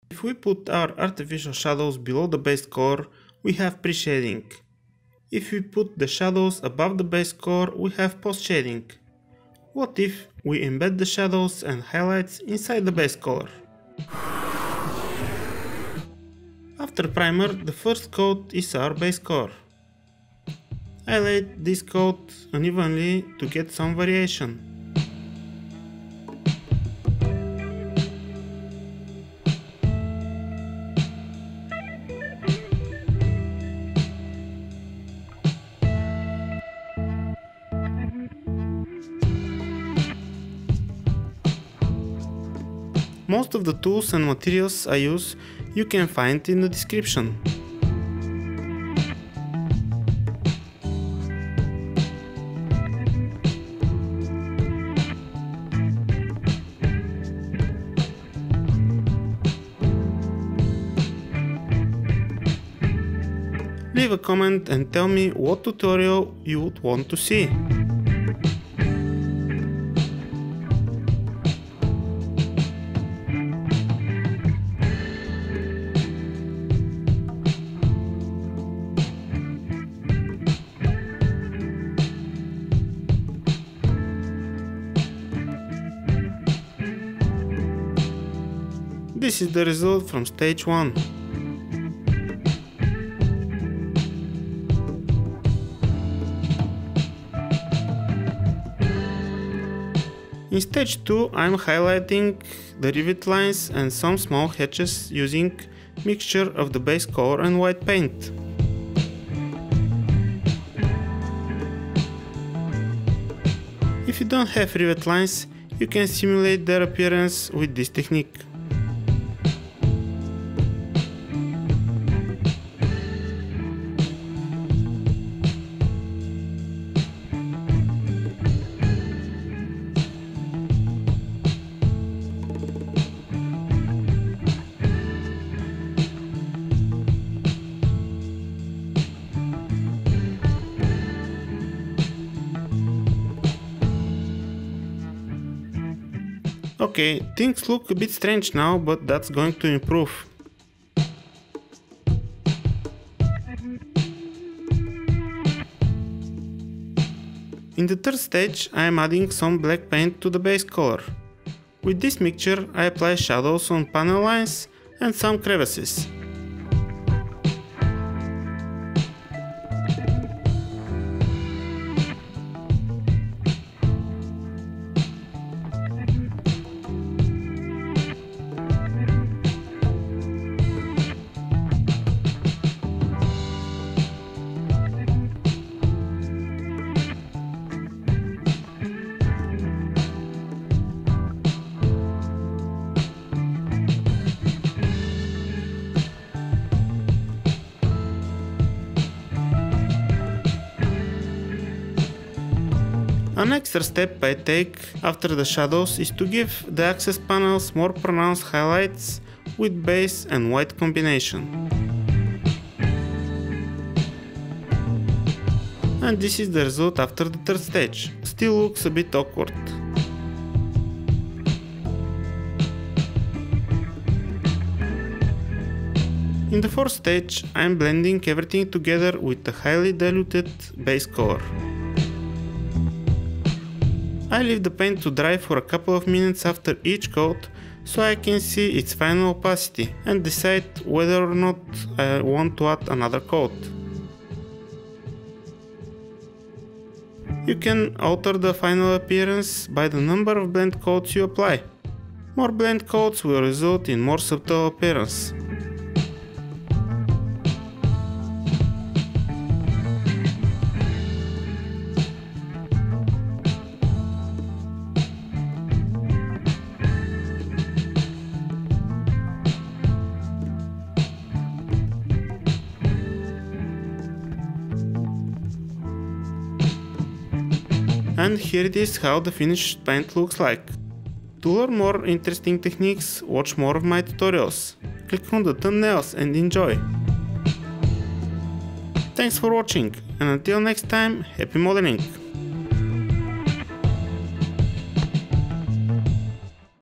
If we put our artificial shadows below the base color, we have pre-shading. If we put the shadows above the base color, we have post-shading. What if we embed the shadows and highlights inside the base color? After primer, the first coat is our base color. I laid this coat unevenly to get some variation. Most of the tools and materials I use you can find in the description. Leave a comment and tell me what tutorial you would want to see. This is the result from stage 1. In stage 2 I am highlighting the rivet lines and some small hatches using mixture of the base color and white paint. If you don't have rivet lines, you can simulate their appearance with this technique. Okay, things look a bit strange now, but that's going to improve. In the third stage I am adding some black paint to the base color. With this mixture I apply shadows on panel lines and some crevices. An extra step I take after the shadows is to give the access panels more pronounced highlights with base and white combination. And this is the result after the third stage. Still looks a bit awkward. In the fourth stage I am blending everything together with a highly diluted base color. I leave the paint to dry for a couple of minutes after each coat so I can see its final opacity and decide whether or not I want to add another coat. You can alter the final appearance by the number of blend coats you apply. More blend coats will result in more subtle appearance. And here it is how the finished paint looks like. To learn more interesting techniques, watch more of my tutorials. Click on the thumbnails and enjoy. Thanks for watching, and until next time, happy modeling!